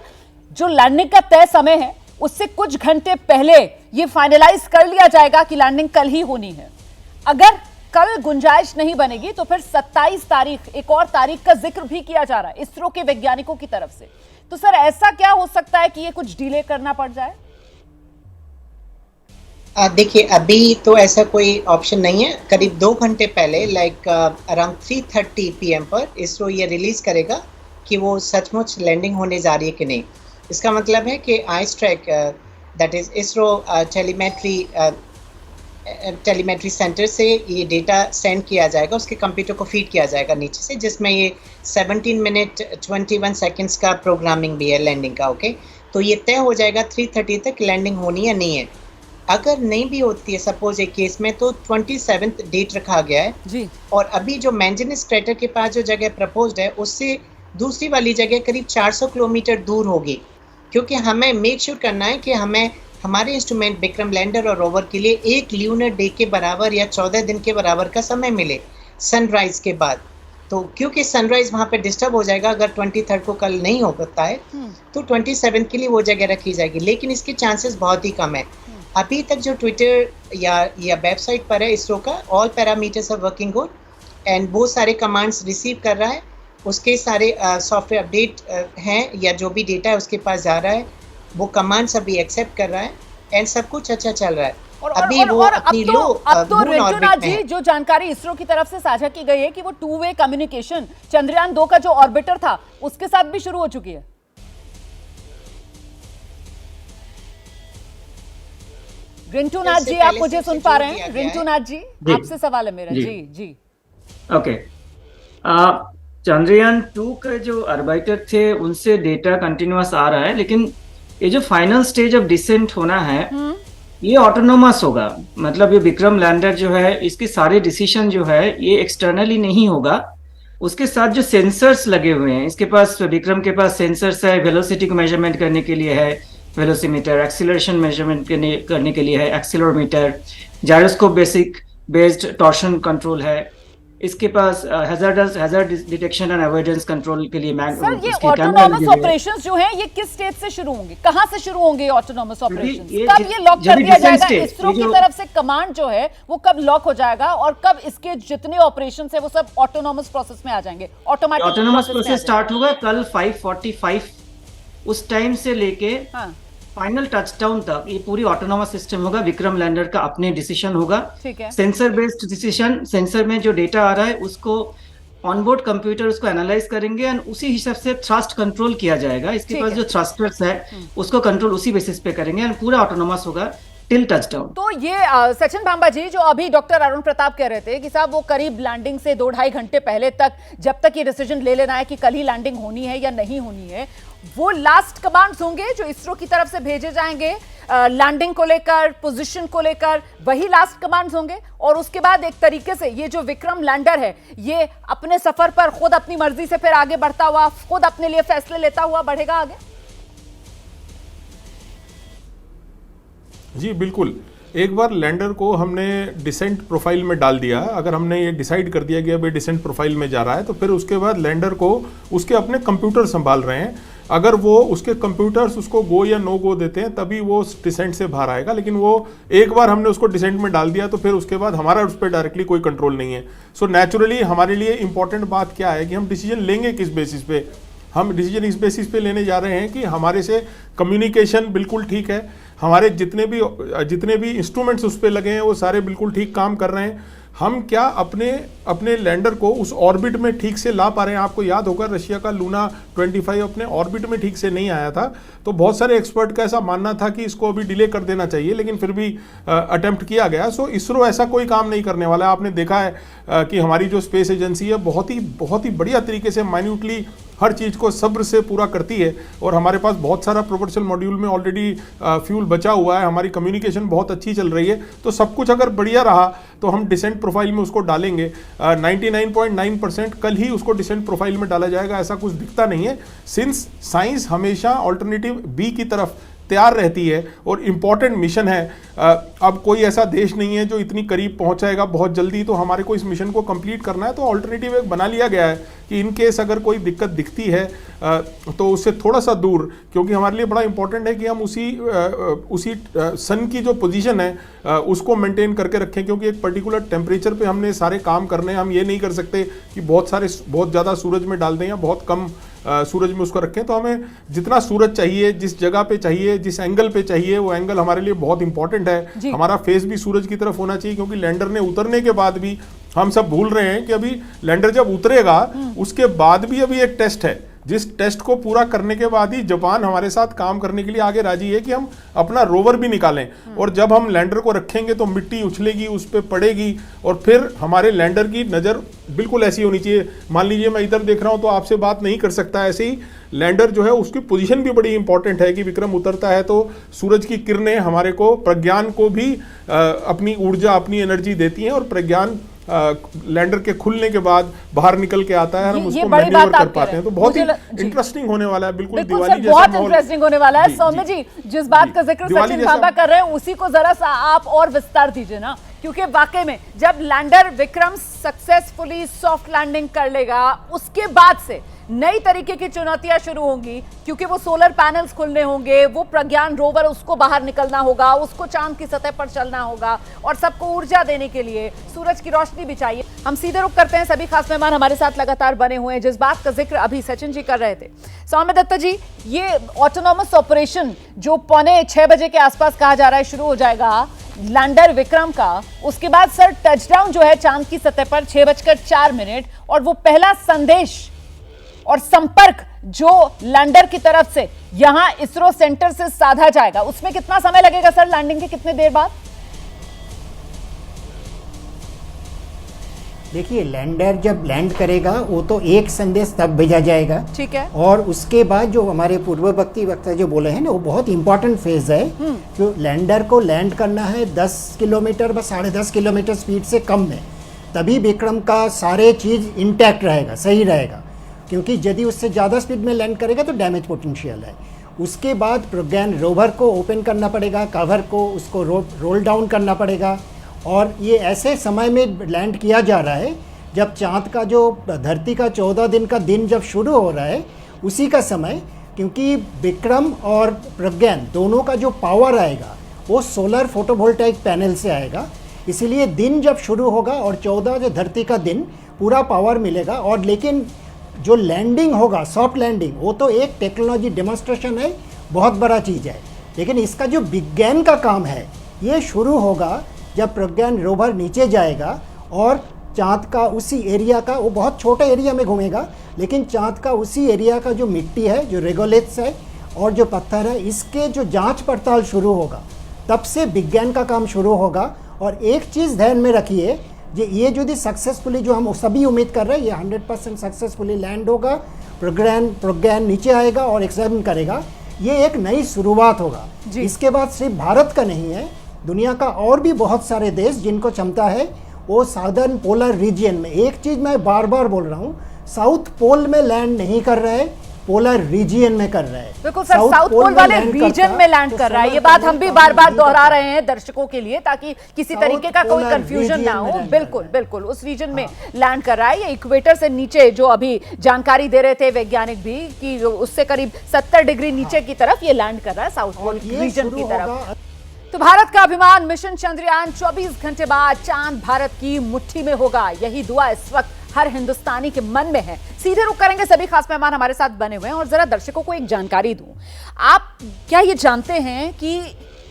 जो लैंडिंग का तय समय है उससे कुछ घंटे पहले ये फाइनलाइज कर लिया जाएगा कि लैंडिंग कल ही होनी है। अगर कल गुंजाइश नहीं बनेगी तो फिर 27 तारीख, एक और तारीख का जिक्र भी किया जा रहा है इसरो के वैज्ञानिकों की तरफ से। तो सर ऐसा क्या हो सकता है कि ये कुछ डिले करना पड़ जाए? देखिए अभी तो ऐसा कोई ऑप्शन नहीं है। करीब 2 घंटे पहले लाइक अराउंड 3:30 PM पर इसरो ये रिलीज करेगा कि वो सचमुच लैंडिंग होने जा रही है कि नहीं। इसका मतलब है कि ISTRAC that is ISRO telemetry centre से ये डेटा सेंड किया जाएगा, उसके कंप्यूटर को फीड किया जाएगा नीचे से, जिसमें ये 17 मिनट 21 सेकेंड्स का प्रोग्रामिंग भी है लैंडिंग का। ओके, तो ये तय हो जाएगा 3:30 तक लैंडिंग होनी या नहीं है। अगर नहीं भी होती है सपोज एक केस में तो 27th डेट रखा गया है जी। और अभी जो मैंजनीज क्रेटर के पास जो जगह प्रपोज्ड है उससे दूसरी वाली जगह करीब 400 किलोमीटर दूर होगी, क्योंकि हमें मेक श्योर करना है कि हमें हमारे इंस्ट्रूमेंट विक्रम लैंडर और रोवर के लिए 1 ल्यूनर डे के बराबर या 14 दिन के बराबर का समय मिले सनराइज के बाद। तो क्योंकि सनराइज वहाँ पे डिस्टर्ब हो जाएगा अगर 23rd को कल नहीं हो पाता है तो 27 के लिए वो जगह रखी जाएगी, लेकिन इसके चांसेस बहुत ही कम है। अभी तक जो ट्विटर या वेबसाइट पर है इसरो का, all parameters are working good and बहुत सारे कमांड्स रिसीव कर रहा है, उसके सारे सॉफ्टवेयर अपडेट हैं या जो भी डेटा है उसके पास जा रहा है, वो कमांड्स अभी एक्सेप्ट कर रहा है एंड सब कुछ अच्छा चल रहा है। अभी वो अपनी लो रिंटूनाथ जी जो जानकारी इसरो की तरफ से साझा की गई है कि वो 2-वे कम्युनिकेशन चंद्रयान 2 का जो ऑर्बिटर था उसके साथ भी शुरू हो चुकी है। रिंटूनाथ जी आप मुझे सुन पा रहे हैं? रिंटूनाथ जी आपसे सवाल है मेरा। जी जी ओके, चंद्रयान 2 का जो ऑर्बिटर थे उनसे डेटा कंटिन्यूअस आ रहा है, लेकिन ये जो फाइनल स्टेज ऑफ डिसेंट होना है ये ऑटोनोमस होगा। मतलब ये विक्रम लैंडर जो है इसके सारे डिसीजन जो है ये एक्सटर्नली नहीं होगा, उसके साथ जो सेंसर्स लगे हुए हैं, इसके पास विक्रम के पास सेंसर्स है, वेलोसिटी को मेजरमेंट करने के लिए है वेलोसीमीटर, एक्सीलरेशन मेजरमेंट करने के लिए है accelerometer, gyroscope basic based torsion control है, इसके पास hazard detection and avoidance control के लिए सर ये ऑटोनॉमस ऑपरेशंस जो हैं ये किस स्टेज से शुरू होंगे, कहां से शुरू होंगे ऑटोनॉमस ऑपरेशंस? कब ये लॉक कर दिया जाएगा? इसरो की तरफ से कमांड जो है वो कब लॉक हो जाएगा और कब इसके जितने ऑपरेशंस है वो सब ऑटोनॉमस प्रोसेस में आ जाएंगे? ऑटोनॉमस प्रोसेस स्टार्ट होगा कल 5:45 उस टाइम से लेके फाइनल टचडाउन तक ये पूरी ऑटोनॉमस सिस्टम होगा। विक्रम लैंडर का अपने डिसीजन होगा, सेंसर बेस्ड डिसीजन। सेंसर में जो डेटा आ रहा है उसको ऑनबोर्ड कंप्यूटर उसको एनालाइज करेंगे एंड उसी हिसाब से थ्रस्ट कंट्रोल किया जाएगा। इसके पास जो थ्रस्टर्स है उसको कंट्रोल उसी बेसिस पे करेंगे एंड पूरा ऑटोनॉमस होगा टिल टचडाउन। तो ये सचिन भांबा जी जो अभी डॉक्टर अरुण प्रताप कह रहे थे कि साहब वो करीब लैंडिंग से 2-2.5 घंटे पहले तक जब तक ये डिसीजन ले लेना है कि कल ही लैंडिंग होनी है या नहीं होनी है, वो लास्ट कमांड्स होंगे जो इसरो की तरफ से भेजे जाएंगे लैंडिंग को लेकर, पोजीशन को लेकर, वही लास्ट कमांड्स होंगे। और उसके बाद एक तरीके से ये जो विक्रम लैंडर है ये अपने सफर पर खुद अपनी मर्जी से फिर आगे बढ़ता हुआ, खुद अपने लिए फैसले लेता हुआ बढ़ेगा आगे। जी बिल्कुल, एक बार लैंडर को हमने डिसेंट प्रोफाइल में डाल दिया, अगर हमने ये डिसाइड कर दिया कि अब ये डिसेंट प्रोफाइल में जा रहा है, तो फिर उसके बाद लैंडर को उसके अपने कंप्यूटर संभाल रहे हैं। अगर वो उसके कंप्यूटर्स उसको गो या नो गो देते हैं तभी वो डिसेंट से बाहर आएगा, लेकिन वो एक बार हमने उसको डिसेंट में डाल दिया तो फिर उसके बाद हमारा उस पर डायरेक्टली कोई कंट्रोल नहीं है। सो नेचुरली हमारे लिए इंपॉर्टेंट बात क्या है कि हम डिसीजन लेंगे किस बेसिस पे। हम डिसीजन इस बेसिस पे लेने जा रहे हैं कि हमारे से कम्युनिकेशन बिल्कुल ठीक है, हमारे जितने भी इंस्ट्रूमेंट्स उस पर लगे हैं वो सारे बिल्कुल ठीक काम कर रहे हैं, हम क्या अपने लैंडर को उस ऑर्बिट में ठीक से ला पा रहे हैं। आपको याद होगा रशिया का लूना 25 अपने ऑर्बिट में ठीक से नहीं आया था, तो बहुत सारे एक्सपर्ट का ऐसा मानना था कि इसको अभी डिले कर देना चाहिए, लेकिन फिर भी अटेम्प्ट किया गया। सो इसरो ऐसा कोई काम नहीं करने वाला है। आपने देखा है कि हमारी जो स्पेस एजेंसी है बहुत ही बढ़िया तरीके से माइन्यूटली हर चीज़ को सब्र से पूरा करती है, और हमारे पास बहुत सारा प्रोपल्शन मॉड्यूल में ऑलरेडी फ्यूल बचा हुआ है, हमारी कम्युनिकेशन बहुत अच्छी चल रही है। तो सब कुछ अगर बढ़िया रहा तो हम डिसेंट प्रोफाइल में उसको डालेंगे। 99.9% कल ही उसको डिसेंट प्रोफाइल में डाला जाएगा, ऐसा कुछ दिखता नहीं है, सिंस साइंस हमेशा ऑल्टरनेटिव बी की तरफ तैयार रहती है और इम्पॉर्टेंट मिशन है। अब कोई ऐसा देश नहीं है जो इतनी करीब पहुंचाएगा बहुत जल्दी, तो हमारे को इस मिशन को कंप्लीट करना है, तो ऑल्टरनेटिव एक बना लिया गया है कि इन केस अगर कोई दिक्कत दिखती है तो उससे थोड़ा सा दूर, क्योंकि हमारे लिए बड़ा इंपॉर्टेंट है कि हम उसी सन की जो पोजीशन है उसको मेंटेन करके रखें, क्योंकि एक पर्टिकुलर टेम्परेचर पे हमने सारे काम करने हैं। हम ये नहीं कर सकते कि बहुत ज़्यादा सूरज में डाल दें या बहुत कम सूरज में उसको रखें। तो हमें जितना सूरज चाहिए, जिस जगह पे चाहिए, जिस एंगल पे चाहिए, वो एंगल हमारे लिए बहुत इंपॉर्टेंट है। हमारा फेस भी सूरज की तरफ होना चाहिए, क्योंकि लैंडर ने उतरने के बाद भी हम सब भूल रहे हैं कि अभी लैंडर जब उतरेगा उसके बाद भी अभी एक टेस्ट है, जिस टेस्ट को पूरा करने के बाद ही जापान हमारे साथ काम करने के लिए आगे राजी है कि हम अपना रोवर भी निकालें। और जब हम लैंडर को रखेंगे तो मिट्टी उछलेगी, उस पर पड़ेगी, और फिर हमारे लैंडर की नज़र बिल्कुल ऐसी होनी चाहिए। मान लीजिए मैं इधर देख रहा हूं तो आपसे बात नहीं कर सकता, ऐसे ही लैंडर जो है उसकी पोजीशन भी बड़ी इंपॉर्टेंट है कि विक्रम उतरता है तो सूरज की किरणें हमारे को, प्रज्ञान को भी अपनी ऊर्जा, अपनी एनर्जी देती हैं, और प्रज्ञान लैंडर के खुलने के बाद बाहर निकल के आता है, हम उसको मैन्यूवर कर पाते हैं। तो बहुत ही इंटरेस्टिंग होने वाला है, बिल्कुल दिवाली जैसा बहुत इंटरेस्टिंग होने वाला है। सौम्य जी जिस बात का जिक्र सचिन भांबा कर रहे हैं उसी को जरा सा आप और विस्तार दीजिए ना, क्योंकि वाकई में जब lander Vikram successfully soft landing कर लेगा उसके बाद से नई तरीके की चुनौतियां शुरू होंगी, क्योंकि वो सोलर पैनल्स खुलने होंगे, वो प्रज्ञान रोवर उसको बाहर निकलना होगा, उसको चांद की सतह पर चलना होगा, और सबको ऊर्जा देने के लिए सूरज की रोशनी भी चाहिए। हम सीधे रुख करते हैं, सभी खास मेहमान हमारे साथ लगातार बने हुए हैं। जिस बात का जिक्र अभी सचिन जी कर रहे थे, सौम्य दत्ता जी, ये ऑटोनॉमस ऑपरेशन जो 5:45 बजे के आसपास कहा जा रहा है शुरू हो जाएगा लैंडर विक्रम का, उसके बाद सर टचडाउन जो है चांद की सतह पर 6:04, और वो पहला संदेश और संपर्क जो लैंडर की तरफ से यहां इसरो सेंटर से साधा जाएगा, उसमें कितना समय लगेगा सर? लैंडिंग के कितने देर बाद? देखिए, लैंडर जब लैंड करेगा वो तो एक संदेश तब भेजा जाएगा, ठीक है, और उसके बाद जो हमारे पूर्ववर्ती वक्ता जो बोले हैं ना, वो बहुत इंपॉर्टेंट फेज है। जो लैंडर को लैंड करना है 10 किलोमीटर व 10.5 किलोमीटर स्पीड से कम में, तभी विक्रम का सारे चीज़ इंटैक्ट रहेगा, सही रहेगा, क्योंकि यदि उससे ज़्यादा स्पीड में लैंड करेगा तो डैमेज पोटेंशियल है। उसके बाद प्रज्ञान रोवर को ओपन करना पड़ेगा, कवर को उसको रोल डाउन करना पड़ेगा, और ये ऐसे समय में लैंड किया जा रहा है जब चाँद का जो धरती का 14 दिन का दिन जब शुरू हो रहा है उसी का समय, क्योंकि विक्रम और प्रज्ञान दोनों का जो पावर आएगा वो सोलर फोटोवोल्टाइक पैनल से आएगा, इसीलिए दिन जब शुरू होगा और 14 जो धरती का दिन पूरा पावर मिलेगा। और लेकिन जो लैंडिंग होगा, सॉफ्ट लैंडिंग, वो तो एक टेक्नोलॉजी डेमोन्स्ट्रेशन है, बहुत बड़ा चीज़ है, लेकिन इसका जो विज्ञान का काम है ये शुरू होगा जब प्रज्ञान रोवर नीचे जाएगा और चाँद का उसी एरिया का, वो बहुत छोटे एरिया में घूमेगा, लेकिन चाँद का उसी एरिया का जो मिट्टी है, जो रेगोलिथ्स है और जो पत्थर है, इसके जो जांच पड़ताल शुरू होगा, तब से विज्ञान का काम शुरू होगा। और एक चीज़ ध्यान में रखिए, ये जो सक्सेसफुली जो हम सभी उम्मीद कर रहे हैं, ये 100% सक्सेसफुली लैंड होगा, प्रज्ञान नीचे आएगा और एग्जामिन करेगा, ये एक नई शुरुआत होगा। इसके बाद सिर्फ भारत का नहीं है, दुनिया का और भी बहुत सारे देश जिनको क्षमता है वो साउदर्न पोलर रीजियन में, एक चीज़ मैं बार बार बोल रहा हूँ, साउथ पोल में लैंड नहीं कर रहे, पोलर रीजियन में कर रहा है। बिल्कुल सर, साउथ पोल वाले रीजन में लैंड कर रहा है, ये बात हम भी बार बार दोहरा रहे हैं दर्शकों के लिए ताकि किसी तरीके का कोई कंफ्यूजन ना हो। बिल्कुल बिल्कुल उस रीजन में लैंड कर रहा है। ये इक्वेटर से नीचे, जो अभी जानकारी दे रहे थे वैज्ञानिक भी, कि उससे करीब 70 डिग्री नीचे की तरफ ये लैंड कर रहा है, साउथ पोल रीजन की तरफ। तो भारत का अभिमान मिशन चंद्रयान 24 घंटे बाद चांद भारत की मुट्ठी में होगा, यही दुआ इस वक्त हर हिंदुस्तानी के मन में है। सीधे रुक करेंगे, सभी खास मेहमान हमारे साथ बने हुए हैं, और जरा दर्शकों को एक जानकारी दूं। आप क्या ये जानते हैं कि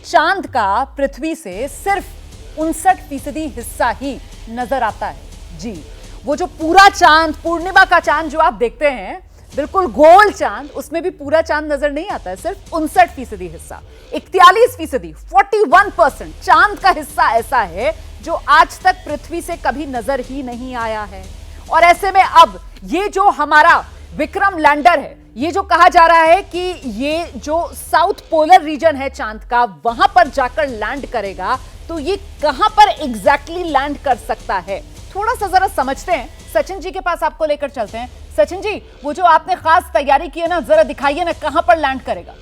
चांद का पृथ्वी से सिर्फ 59% हिस्सा ही नजर आता है? जी, वो जो पूरा चांद, पूर्णिमा का चांद जो आप देखते हैं, बिल्कुल गोल चांद, उसमें भी पूरा चांद नजर नहीं आता है, सिर्फ 59% हिस्सा। 41%, 41% चांद का हिस्सा ऐसा है जो आज तक पृथ्वी से कभी नजर ही नहीं आया है। और ऐसे में अब ये जो हमारा विक्रम लैंडर है, ये जो कहा जा रहा है कि ये जो साउथ पोलर रीजन है चांद का, वहां पर जाकर लैंड करेगा, तो ये कहां पर एग्जैक्टली लैंड कर सकता है, थोड़ा सा जरा समझते हैं। सचिन जी के पास आपको लेकर चलते हैं। सचिन जी, वो जो आपने खास तैयारी की है ना, जरा दिखाइए ना कहां पर लैंड करेगा।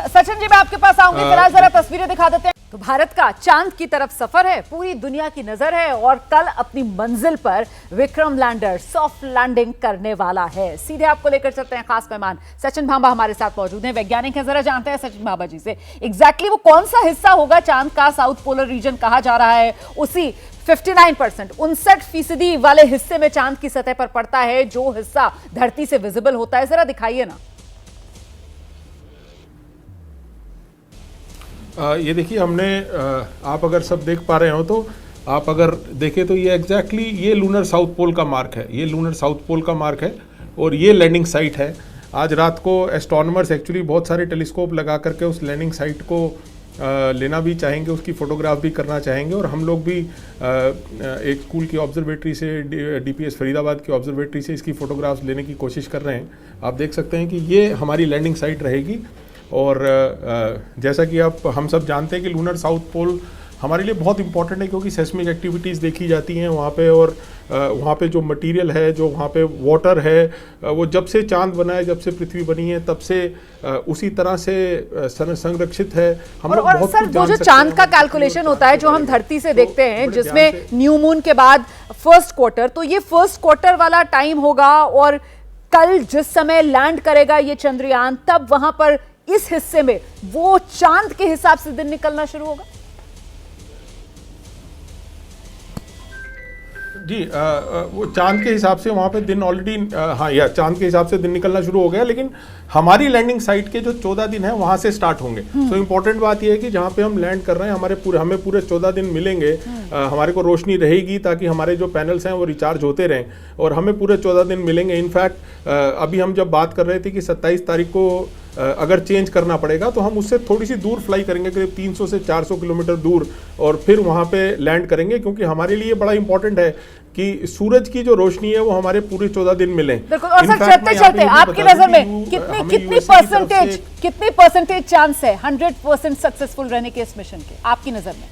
सचिन जी, मैं आपके पास आऊंगी, फिलहाल जरा तस्वीरें दिखा देते हैं। तो भारत का चांद की तरफ सफर है, पूरी दुनिया की नजर है, और कल अपनी मंजिल पर विक्रम लैंडर सॉफ्ट लैंडिंग करने वाला है। सीधे आपको लेकर चलते हैं, खास मेहमान सचिन भांबा हमारे साथ मौजूद हैं, वैज्ञानिक हैं। जरा जानते हैं सचिन भांबा जी से एग्जैक्टली वो कौन सा हिस्सा होगा चांद का, साउथ पोलर रीजन कहा जा रहा है, उसी 59%, 59% वाले हिस्से में चांद की सतह पर पड़ता है, जो हिस्सा धरती से विजिबल होता है, जरा दिखाइए ना। ये देखिए, हमने आप अगर सब देख पा रहे हो तो आप अगर देखें तो ये एग्जैक्टली ये लूनर साउथ पोल का मार्क है, ये लूनर साउथ पोल का मार्क है, और ये लैंडिंग साइट है। आज रात को एस्ट्रोनॉमर्स एक्चुअली बहुत सारे टेलीस्कोप लगा करके उस लैंडिंग साइट को लेना भी चाहेंगे, उसकी फ़ोटोग्राफ भी करना चाहेंगे, और हम लोग भी एक स्कूल की ऑब्जर्वेटरी से, DPS फरीदाबाद की ऑब्जर्वेटरी से इसकी फ़ोटोग्राफ्स लेने की कोशिश कर रहे हैं। आप देख सकते हैं कि ये हमारी लैंडिंग साइट रहेगी, और जैसा कि हम सब जानते हैं कि लूनर साउथ पोल हमारे लिए बहुत इंपॉर्टेंट है, क्योंकि सेस्मिक एक्टिविटीज़ देखी जाती हैं वहाँ पे, और वहाँ पे जो मटेरियल है, जो वहाँ पे वाटर है, वो जब से चांद बना है, जब से पृथ्वी बनी है, तब से उसी तरह से संरक्षित है। हम लोग बहुत सर, वो जो चांद का कैलकुलेशन होता है जो हम धरती से देखते हैं, जिसमें न्यू मून के बाद फर्स्ट क्वार्टर, तो ये फर्स्ट क्वार्टर वाला टाइम होगा, और कल जिस समय लैंड करेगा ये चंद्रयान, तब वहां पर इस हिस्से में वो चांद के हिसाब से दिन निकलना शुरू होगा। जी, वो चांद के हिसाब से वहाँ पे दिन ऑलरेडी, हाँ, या चांद के हिसाब से दिन निकलना शुरू हो गया, लेकिन हमारी लैंडिंग साइट के जो 14 दिन है वहाँ से स्टार्ट होंगे। तो इम्पोर्टेंट बात यह है कि जहाँ पे हम लैंड कर रहे हैं, हमें पूरे 14 दिन मिलेंगे, हमारे को रोशनी रहेगी ताकि हमारे जो पैनल्स हैं वो रिचार्ज होते रहें, और हमें पूरे 14 दिन मिलेंगे। इनफैक्ट अभी हम जब बात कर रहे थे कि 27 तारीख को अगर चेंज करना पड़ेगा तो हम उससे थोड़ी सी दूर फ्लाई करेंगे, करीब 300 से 400 किलोमीटर दूर, और फिर वहाँ पे लैंड करेंगे, क्योंकि हमारे लिए बड़ा इंपॉर्टेंट है कि सूरज की जो रोशनी है वो हमारे पूरे 14 दिन मिले। बिल्कुल। और सर, चलते चलते आपकी नजर में कितनी परसेंटेज चांस है 100% सक्सेसफुल रहने के इस मिशन के, आपकी नजर में?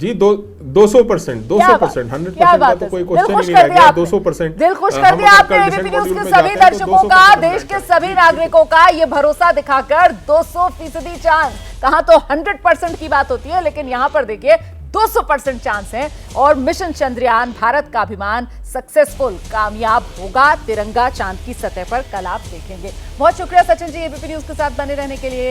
जी 200%, 100%, 100% का तो कोई क्वेश्चन ही नहीं रह गया। 200%, दिल खुश कर दिया आपने एबीपी न्यूज के सभी दर्शकों का, देश के सभी नागरिकों का ये भरोसा दिखाकर 200% चांस। कहां तो 100% की बात होती है, लेकिन यहां पर देखिए 200% चांस है और मिशन चंद्रयान भारत का अभिमान सक्सेसफुल कामयाब होगा। तिरंगा चांद की सतह पर कल आप देखेंगे। बहुत शुक्रिया सचिन जी एबीपी न्यूज के साथ बने रहने के लिए।